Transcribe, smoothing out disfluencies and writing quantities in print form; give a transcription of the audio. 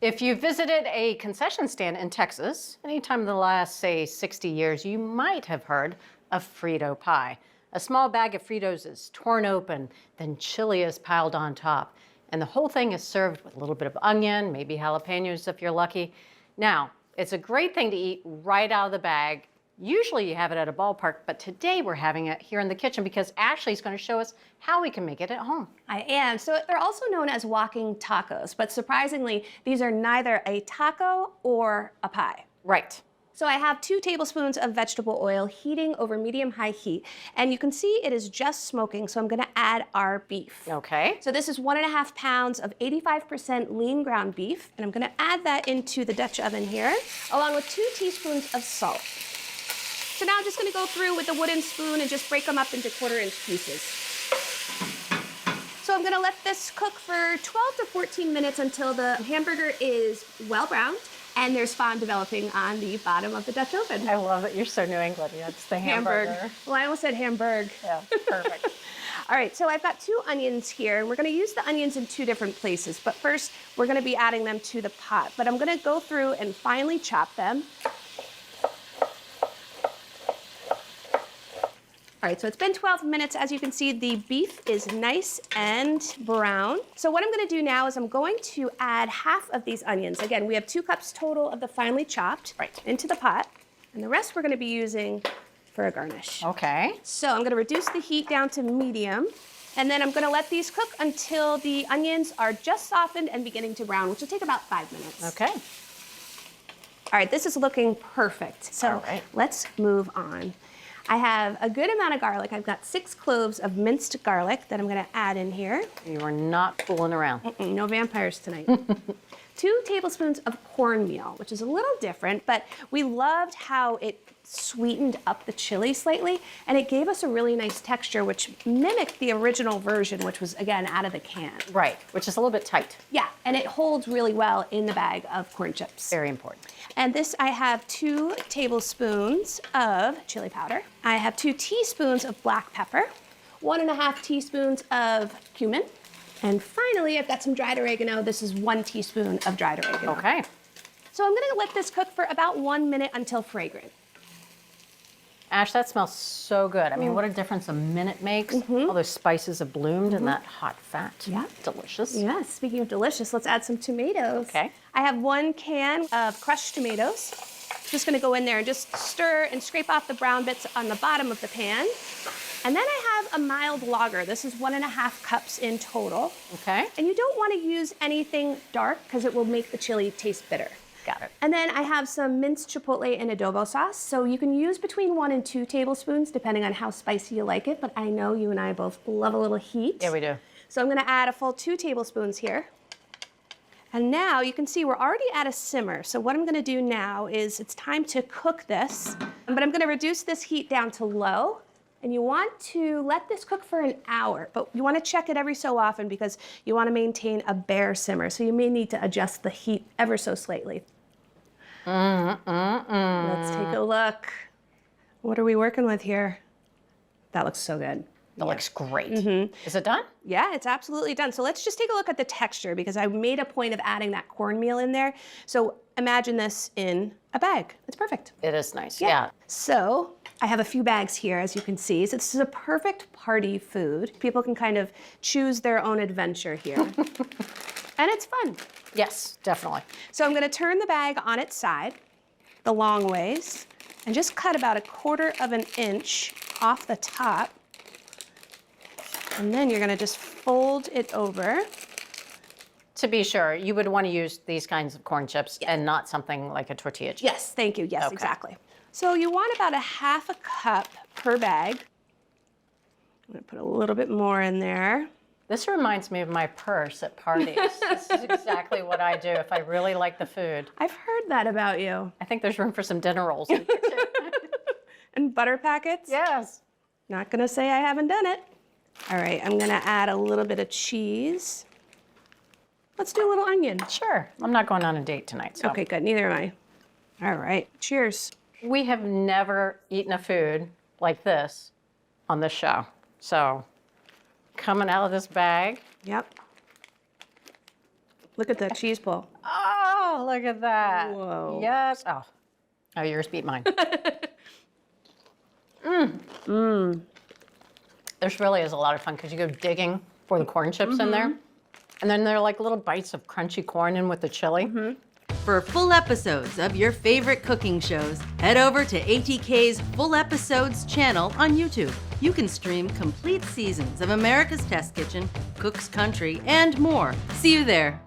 If you visited a concession stand in Texas, anytime in the last, say, 60 years, you might have heard of Frito pie. A small bag of Fritos is torn open, then chili is piled on top. And the whole thing is served with a little bit of onion, maybe jalapenos if you're lucky. Now, it's a great thing to eat right out of the bag. Usually you have it at a ballpark, but today we're having it here in the kitchen because Ashley's going to show us how we can make it at home. I am. So they're also known as walking tacos, but surprisingly, these are neither a taco or a pie. Right. So I have 2 tablespoons of vegetable oil heating over medium-high heat, and you can see it is just smoking, so I'm gonna add our beef. Okay. So this is 1.5 pounds of 85% lean ground beef, and I'm gonna add that into the Dutch oven here, along with 2 teaspoons of salt. So now I'm just gonna go through with the wooden spoon and just break them up into 1/4-inch pieces. So I'm gonna let this cook for 12 to 14 minutes until the hamburger is well browned and there's fond developing on the bottom of the Dutch oven. I love it. You're so New England. Yeah, it's the hamburger. Well, I almost said Hamburg. Yeah, perfect. All right, so I've got 2 onions here, and we're gonna use the onions in 2 different places. But first, we're gonna be adding them to the pot. But I'm gonna go through and finely chop them. All right, so it's been 12 minutes. As you can see, the beef is nice and brown. So what I'm gonna do now is I'm going to add half of these onions. Again, we have 2 cups total of the finely chopped into the pot, and the rest we're gonna be using for a garnish. Okay. So I'm gonna reduce the heat down to medium, and then I'm gonna let these cook until the onions are just softened and beginning to brown, which will take about 5 minutes. Okay. All right, this is looking perfect. So let's move on. I have a good amount of garlic. I've got 6 cloves of minced garlic that I'm gonna add in here. You are not fooling around. No vampires tonight. 2 tablespoons of cornmeal, which is a little different, but we loved how it sweetened up the chili slightly, and it gave us a really nice texture, which mimicked the original version, which was, again, out of the can. Right, which is a little bit tight. Yeah, and it holds really well in the bag of corn chips. Very important. And this, I have 2 tablespoons of chili powder. I have 2 teaspoons of black pepper, 1.5 teaspoons of cumin, and finally, I've got some dried oregano. This is 1 teaspoon of dried oregano. Okay. So I'm gonna let this cook for about 1 minute until fragrant. Ash, that smells so good. I mean, what a difference a minute makes. All those spices have bloomed in that hot fat. Yeah. Delicious. Yeah, speaking of delicious, let's add some tomatoes. Okay. I have 1 can of crushed tomatoes. Just gonna go in there and just stir and scrape off the brown bits on the bottom of the pan. And then I have a mild lager. This is 1.5 cups in total. Okay. And you don't wanna use anything dark because it will make the chili taste bitter. Got it. And then I have some minced chipotle and adobo sauce. So you can use between 1 and 2 tablespoons depending on how spicy you like it, but I know you and I both love a little heat. Yeah, we do. So I'm gonna add a full 2 tablespoons here. And now you can see we're already at a simmer. So what I'm gonna do now is it's time to cook this, but I'm gonna reduce this heat down to low. And you want to let this cook for an hour, but you want to check it every so often because you want to maintain a bare simmer. So you may need to adjust the heat ever so slightly. Let's take a look. What are we working with here? That looks so good. That looks great. Is it done? Yeah, it's absolutely done. So let's just take a look at the texture because I made a point of adding that cornmeal in there. So imagine this in a bag. It's perfect. It is nice, yeah. So I have a few bags here, as you can see. So this is a perfect party food. People can kind of choose their own adventure here. And it's fun. Yes, definitely. So I'm gonna turn the bag on its side, the long ways, and just cut about 1/4 inch off the top. And then you're gonna just fold it over. To be sure, you would want to use these kinds of corn chips and not something like a tortilla chip. Yes, thank you. Yes, exactly. So you want about 1/2 cup per bag. I'm gonna put a little bit more in there. This reminds me of my purse at parties. This is exactly what I do if I really like the food. I've heard that about you. I think there's room for some dinner rolls in here too. And butter packets? Yes. Not gonna say I haven't done it. All right, I'm gonna add a little bit of cheese. Let's do a little onion. Sure. I'm not going on a date tonight, so. Okay, good, neither am I. All right, cheers. We have never eaten a food like this on this show. So, coming out of this bag. Yep. Look at that cheese pull. Oh, Oh, look at that. Whoa. Yes. Oh, yours beat mine. This really is a lot of fun because you go digging for the corn chips in there. And then they're like little bites of crunchy corn in with the chili. For full episodes of your favorite cooking shows, head over to ATK's Full Episodes channel on YouTube. You can stream complete seasons of America's Test Kitchen, Cook's Country, and more. See you there.